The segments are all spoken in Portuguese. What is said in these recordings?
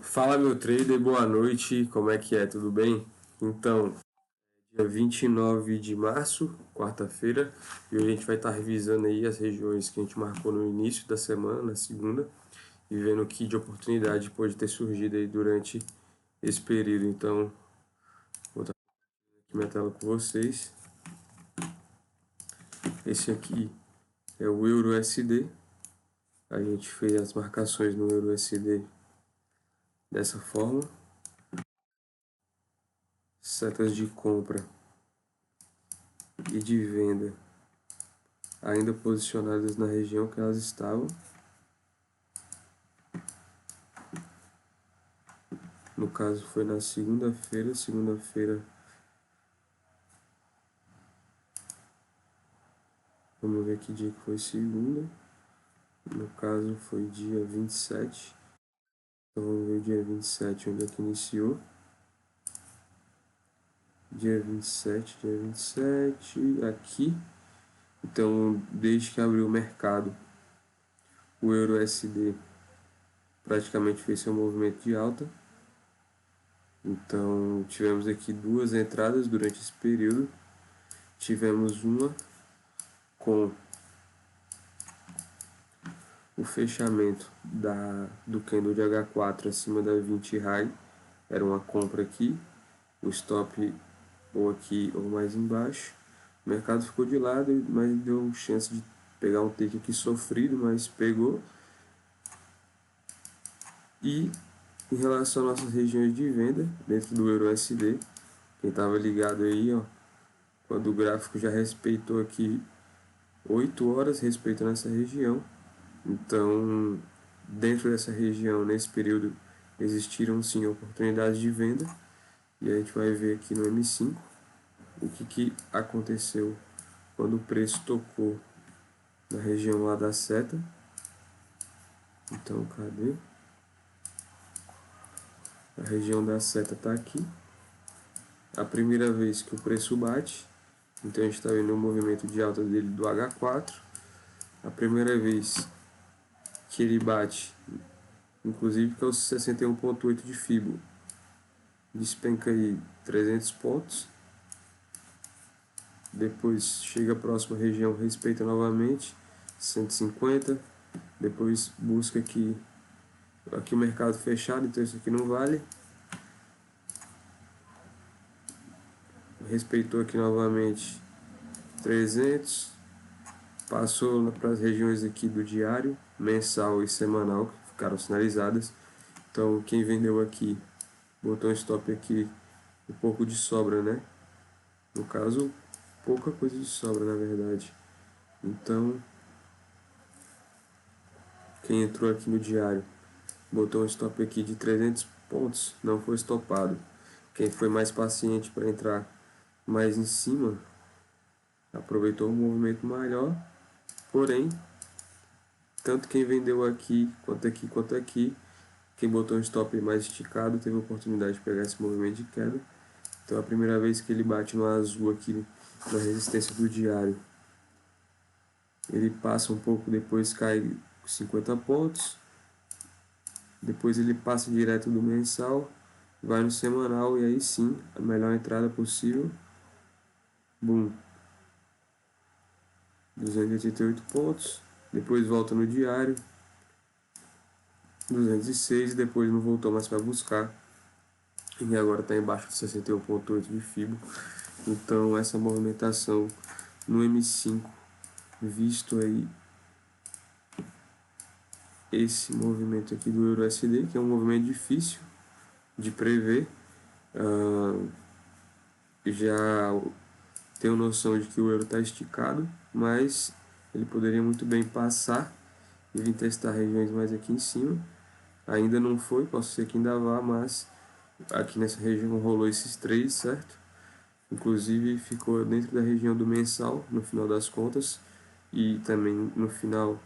Fala meu trader, boa noite, como é que é? Tudo bem? Então, dia 29 de março, quarta-feira, e hoje a gente vai estar revisando aí as regiões que a gente marcou no início da semana, na segunda, e vendo o que de oportunidade pode ter surgido aí durante esse período. Então, vou estar aqui minha tela com vocês. Esse aqui é o Euro USD. A gente fez as marcações no Euro USD dessa forma. Setas de compra e de venda ainda posicionadas na região que elas estavam. No caso foi na segunda-feira, vamos ver que dia que foi segunda. No caso foi dia 27. Então vamos ver o dia 27 onde é que iniciou. Dia 27 aqui. Então desde que abriu o mercado, o Euro USD praticamente fez seu movimento de alta. Então tivemos aqui duas entradas durante esse período. Tivemos uma com o fechamento do candle de H4 acima da 20 high, era uma compra aqui, o stop ou aqui ou mais embaixo. O mercado ficou de lado, mas deu chance de pegar um take aqui sofrido, mas pegou. E em relação às nossas regiões de venda, dentro do Euro USD, quem estava ligado aí, ó, quando o gráfico já respeitou aqui 8 horas, respeitando essa região. Então, dentro dessa região, nesse período, existiram sim oportunidades de venda. E a gente vai ver aqui no M5 o que aconteceu quando o preço tocou na região lá da seta. Então, cadê? A região da seta está aqui. A primeira vez que o preço bate, então a gente está vendo o movimento de alta dele do H4. A primeira vez que ele bate, inclusive que é os 61,8 de Fibo, despenca aí 300 pontos. Depois chega a próxima região, respeita novamente 150. Depois busca aqui o mercado fechado, então isso aqui não vale. Respeitou aqui novamente 300. Passou para as regiões aqui do diário, mensal e semanal, que ficaram sinalizadas. Então quem vendeu aqui botou um stop aqui, um pouco de sobra, né? No caso, pouca coisa de sobra, na verdade. Então, quem entrou aqui no diário botou um stop aqui de 300 pontos, não foi estopado. Quem foi mais paciente para entrar mais em cima aproveitou um movimento maior, porém, tanto quem vendeu aqui, quanto aqui, quem botou um stop mais esticado teve a oportunidade de pegar esse movimento de queda. Então, a primeira vez que ele bate no azul aqui na resistência do diário, ele passa um pouco, depois cai 50 pontos. Depois ele passa direto do mensal, vai no semanal e aí sim, a melhor entrada possível. Boom. 288 pontos. Depois volta no diário. 206 e depois não voltou mais para buscar. E agora está embaixo de 61,8 de Fibo. Então essa movimentação no M5, visto aí esse movimento aqui do Euro USD, que é um movimento difícil de prever. Já tenho noção de que o euro está esticado, mas ele poderia muito bem passar e vir testar regiões mais aqui em cima. Ainda não foi, posso ser que ainda vá, mas aqui nessa região rolou esses três, certo? Inclusive ficou dentro da região do mensal, no final das contas, e também no final,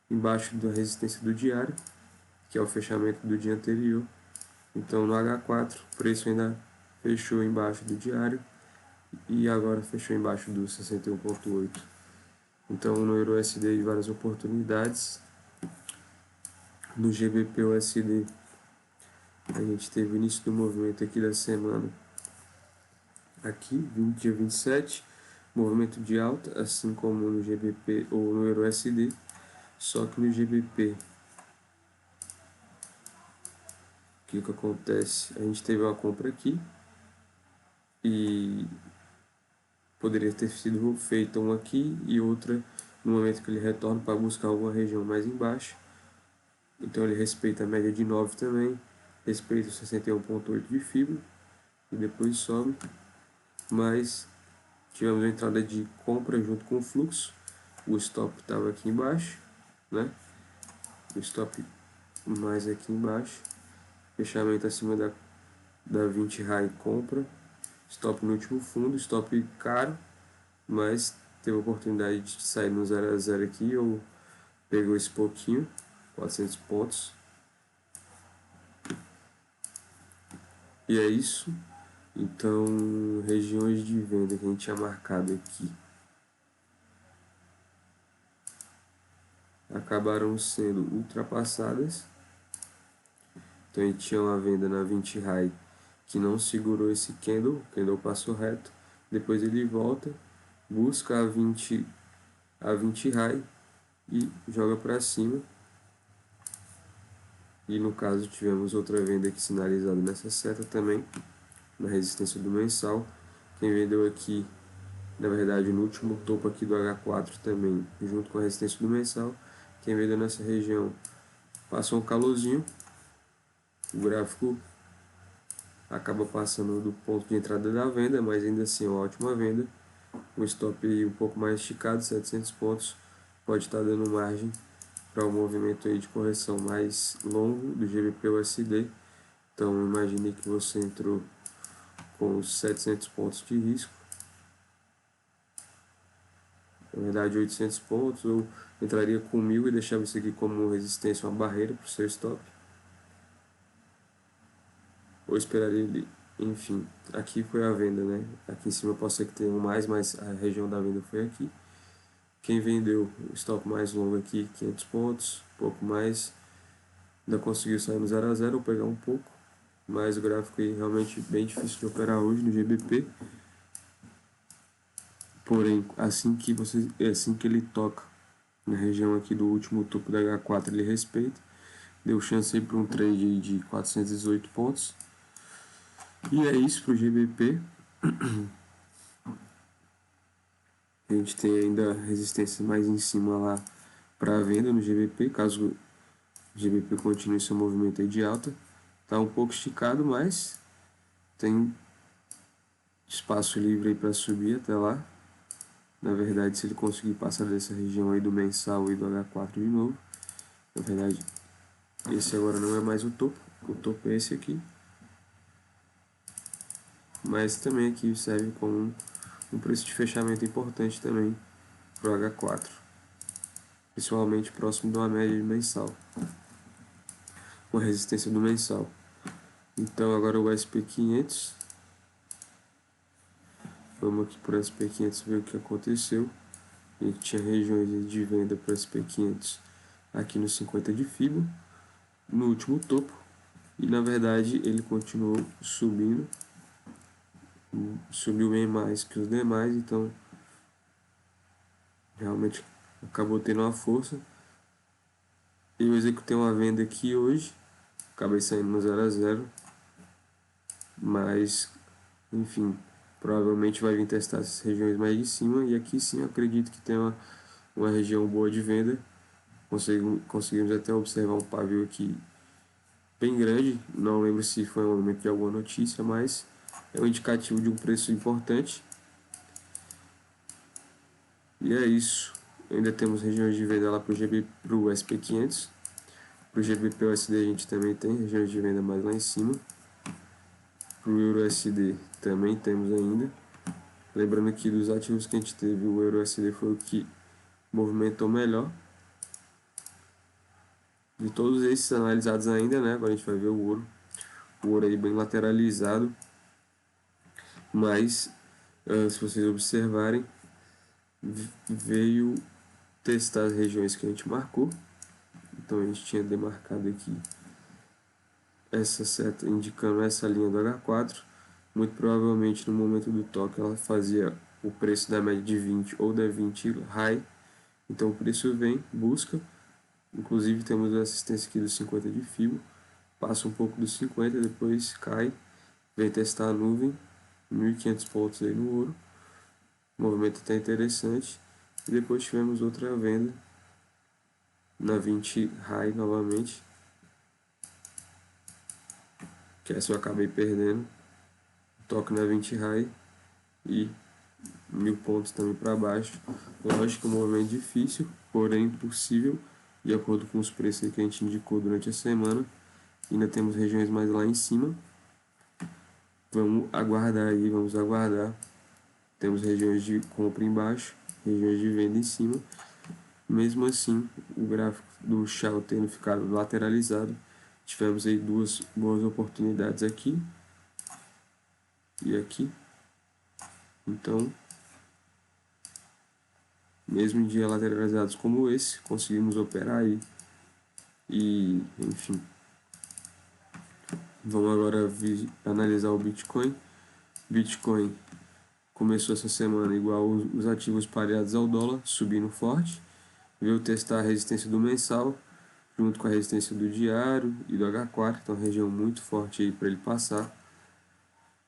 embaixo da resistência do diário, que é o fechamento do dia anterior. Então no H4 o preço ainda fechou embaixo do diário e agora fechou embaixo do 61,8. Então no Euro USD várias oportunidades. No GBP USD A gente teve o início do movimento aqui da semana, aqui, dia 27, movimento de alta, assim como no GBP ou no EURUSD, só que no GBP, o que acontece? A gente teve uma compra aqui e poderia ter sido feita uma aqui e outra no momento que ele retorna para buscar alguma região mais embaixo. Então ele respeita a média de 9 também, respeita o 61,8 de fibra e depois sobe, mas tivemos a entrada de compra junto com o fluxo, o stop estava aqui embaixo, né? O stop mais aqui embaixo, fechamento acima da 20 high compra, stop no último fundo, stop caro, mas teve a oportunidade de sair no 0 a 0 aqui, ou pegou esse pouquinho, 400 pontos. E é isso. Então, regiões de venda que a gente tinha marcado aqui acabaram sendo ultrapassadas. Então, a gente tinha uma venda na 20 high que não segurou esse candle, o candle passou reto, depois ele volta, busca a 20 high e joga para cima. E no caso tivemos outra venda aqui sinalizada nessa seta também, na resistência do mensal. Quem vendeu aqui, na verdade no último topo aqui do H4 também, junto com a resistência do mensal, quem vendeu nessa região passou um calorzinho, o gráfico acaba passando do ponto de entrada da venda, mas ainda assim é uma ótima venda. Um stop um pouco mais esticado, 700 pontos, pode estar dando margem para um movimento aí de correção mais longo do GBP/USD. Então imagine que você entrou com os 700 pontos de risco, na verdade 800 pontos, ou entraria com 1000 e deixava isso aqui como resistência, uma barreira para o seu stop, ou esperaria ele. Enfim, aqui foi a venda, né? Aqui em cima pode ser que tenha mais, mas a região da venda foi aqui. Quem vendeu o stop mais longo aqui, 500 pontos, pouco mais, ainda conseguiu sair no 0 a 0 ou pegar um pouco, mas o gráfico aí realmente bem difícil de operar hoje no GBP. Porém, assim que ele toca na região aqui do último topo da H4, ele respeita. Deu chance aí para um trade de 418 pontos. E é isso para o GBP. A gente tem ainda resistência mais em cima lá para a venda no GBP, caso o GBP continue seu movimento aí de alta. Está um pouco esticado, mas tem espaço livre aí para subir até lá. Na verdade, se ele conseguir passar dessa região aí do mensal e do H4 de novo, na verdade, esse agora não é mais o topo é esse aqui. Mas também aqui serve como um preço de fechamento importante também para o H4, principalmente próximo de uma média mensal, uma resistência do mensal. Então agora o SP500, vamos aqui para o SP500 ver o que aconteceu. A gente tinha regiões de venda para o SP500 aqui no 50 de FIBO, no último topo, e na verdade ele continuou subindo, subiu bem mais que os demais, então realmente acabou tendo uma força. Eu executei uma venda aqui hoje, acabei saindo no 0 a 0, mas enfim, provavelmente vai vir testar essas regiões mais de cima, e aqui sim eu acredito que tem uma região boa de venda. Conseguimos até observar um pavio aqui bem grande, não lembro se foi um momento de alguma notícia, mas é um indicativo de um preço importante. E é isso. Ainda temos regiões de venda lá para o SP500. Para o GBP/USD a gente também tem regiões de venda mais lá em cima. Para o EURUSD também temos ainda. Lembrando que dos ativos que a gente teve, o EURUSD foi o que movimentou melhor. De todos esses analisados ainda, né? Agora a gente vai ver o ouro. O ouro aí bem lateralizado. Mas, se vocês observarem, veio testar as regiões que a gente marcou. Então a gente tinha demarcado aqui essa seta indicando essa linha do H4. Muito provavelmente no momento do toque ela fazia o preço da média de 20 ou da 20 high. Então o preço vem, busca. Inclusive temos a assistência aqui dos 50 de FIBO. Passa um pouco dos 50, depois cai. Vem testar a nuvem. 1.500 pontos aí no ouro. Movimento até interessante. E depois tivemos outra venda na 20 high novamente. Que essa eu acabei perdendo. Toque na 20 high e 1.000 pontos também para baixo. Lógico, um movimento difícil, porém possível, de acordo com os preços que a gente indicou durante a semana. Ainda temos regiões mais lá em cima. Vamos aguardar aí, vamos aguardar. Temos regiões de compra embaixo, regiões de venda em cima. Mesmo assim, o gráfico do Shell tendo ficado lateralizado, tivemos aí duas boas oportunidades aqui e aqui. Então, mesmo em dias lateralizados como esse, conseguimos operar aí. E, enfim, vamos agora analisar o Bitcoin. Bitcoin começou essa semana igual os ativos pareados ao dólar, subindo forte. Veio testar a resistência do mensal, junto com a resistência do diário e do H4, então região muito forte aí para ele passar.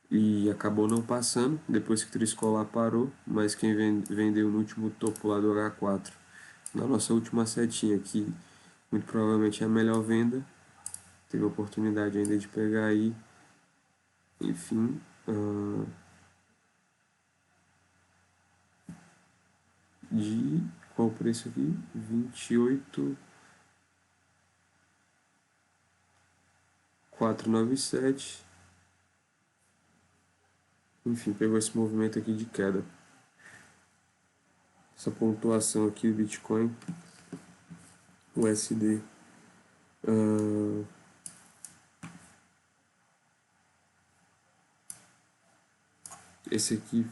E acabou não passando, depois que o Triskolar parou, mas quem vendeu no último topo lá do H4, na nossa última setinha aqui, muito provavelmente é a melhor venda, teve a oportunidade ainda de pegar aí, enfim, de qual o preço aqui? 28.497. Enfim, pegou esse movimento aqui de queda. Essa pontuação aqui do Bitcoin, USD, esse aqui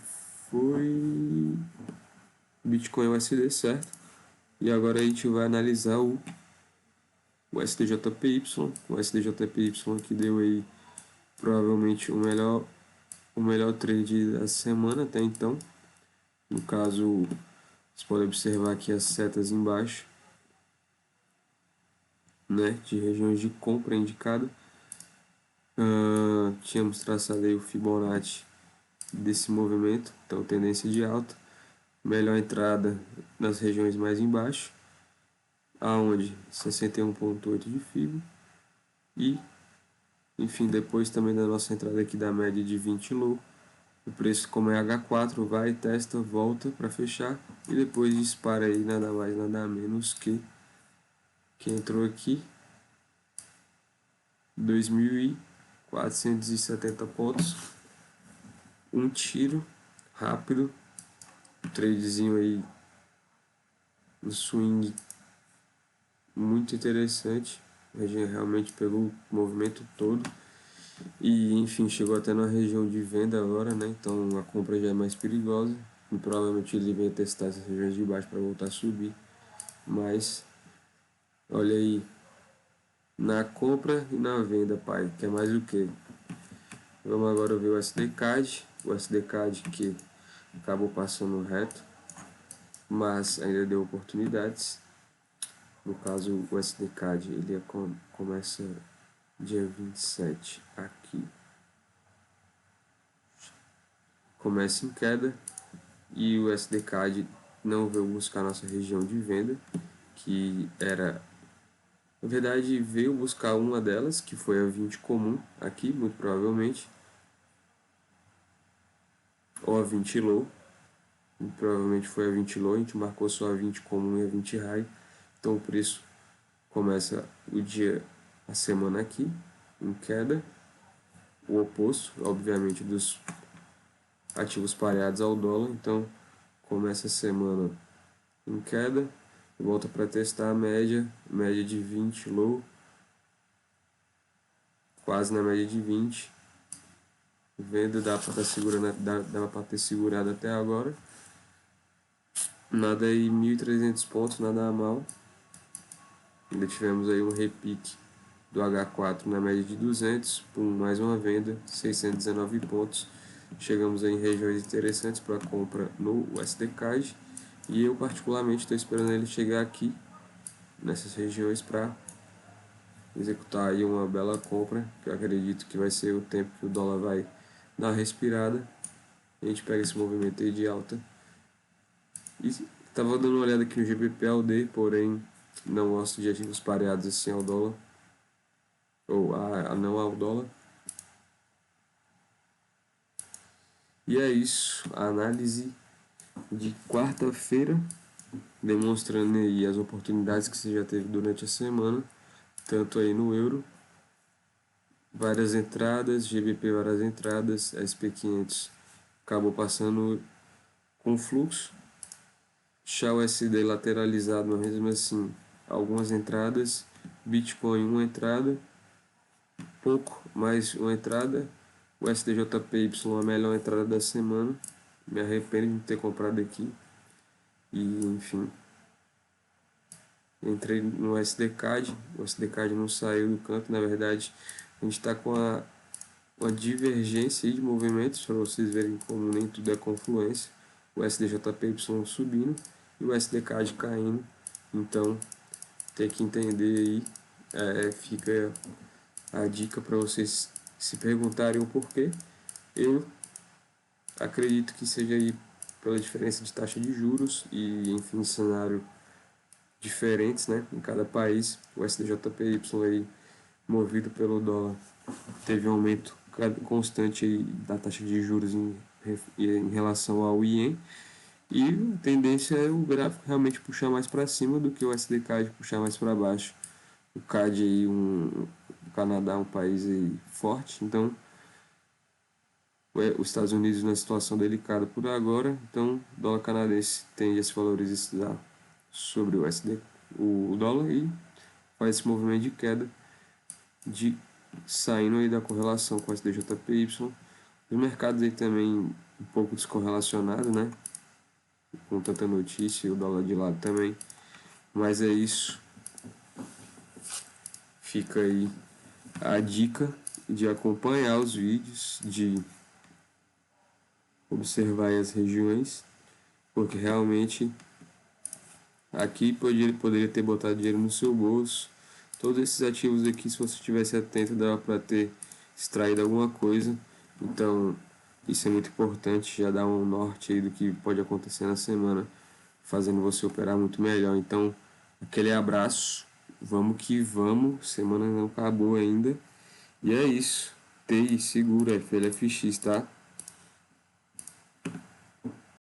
foi Bitcoin USD, certo? E agora a gente vai analisar o SDJPY. O SDJPY aqui deu aí provavelmente o melhor trade da semana até então. No caso, você pode observar aqui as setas embaixo, né, de regiões de compra indicada. Tínhamos traçado aí o Fibonacci desse movimento, então tendência de alta, melhor entrada nas regiões mais embaixo, aonde 61,8 de FIBO e, enfim, depois também da nossa entrada aqui da média de 20 low, o preço como é H4 vai, testa, volta para fechar e depois dispara aí nada mais nada menos que entrou aqui 2.470 pontos, um tiro rápido, um tradezinho aí, um swing muito interessante. A gente realmente pegou o movimento todo e, enfim, chegou até na região de venda agora, né? Então a compra já é mais perigosa e provavelmente ele venha testar essas regiões de baixo para voltar a subir. Mas olha aí, na compra e na venda, pai, que é mais o que? Vamos agora ver o SDCAD. O SDCAD que acabou passando reto, mas ainda deu oportunidades. No caso, o SDCAD ele começa dia 27 aqui. Começa em queda e o SDCAD não veio buscar nossa região de venda, que era, na verdade, veio buscar uma delas, que foi a 20 comum aqui, muito provavelmente, ou a 20 low, muito provavelmente foi a 20 low, a gente marcou só a 20 comum e a 20 high, então o preço começa o dia, a semana aqui, em queda, o oposto, obviamente, dos ativos pareados ao dólar, então começa a semana em queda, volta para testar a média de 20 low, quase na média de 20, venda dá para estar segurando, dá para ter segurado até agora, nada aí 1.300 pontos, nada a mal, ainda tivemos aí um repique do H4 na média de 200, por mais uma venda, 619 pontos. Chegamos aí em regiões interessantes para compra no USDCAD e eu particularmente estou esperando ele chegar aqui nessas regiões para executar aí uma bela compra, que eu acredito que vai ser o tempo que o dólar vai dar uma respirada. A gente pega esse movimento aí de alta. E estava dando uma olhada aqui no GBP/USD, porém não gosto de ativos pareados assim ao dólar, ou não ao dólar. E é isso, a análise de quarta-feira, demonstrando aí as oportunidades que você já teve durante a semana, tanto aí no euro, várias entradas, GBP várias entradas, SP500 acabou passando com fluxo, XAUSD lateralizado, mas mesmo assim algumas entradas, Bitcoin uma entrada, pouco mais uma entrada, o SDJPY a melhor entrada da semana, me arrependo de não ter comprado aqui, e enfim, entrei no SDCAD, o SDCAD não saiu do canto, na verdade a gente está com uma divergência de movimentos, para vocês verem como nem tudo é confluência, o SDJPY subindo e o SDCAD caindo, então tem que entender aí, fica a dica para vocês se perguntarem o porquê. Eu acredito que seja aí pela diferença de taxa de juros e enfim cenário diferentes, né, em cada país. O SDJPY aí movido pelo dólar teve um aumento constante aí da taxa de juros em relação ao IEM, e a tendência é o gráfico realmente puxar mais para cima do que o SDCAD puxar mais para baixo. O CAD aí, o Canadá é um país aí forte, então os Estados Unidos numa situação delicada por agora, então o dólar canadense tende a se valorizar sobre o o dólar, e faz esse movimento de queda, de saindo aí da correlação com o SDJPY. Os mercados aí também um pouco descorrelacionados, né? Com tanta notícia e o dólar de lado também. Mas é isso. Fica aí a dica de acompanhar os vídeos, de observar as regiões, porque realmente aqui poderia ter botado dinheiro no seu bolso. Todos esses ativos aqui, se você estivesse atento, dava para ter extraído alguma coisa. Então, isso é muito importante, já dá um norte aí do que pode acontecer na semana, fazendo você operar muito melhor. Então, aquele abraço, vamos que vamos, semana não acabou ainda. E é isso, TI segura, FLFX, tá?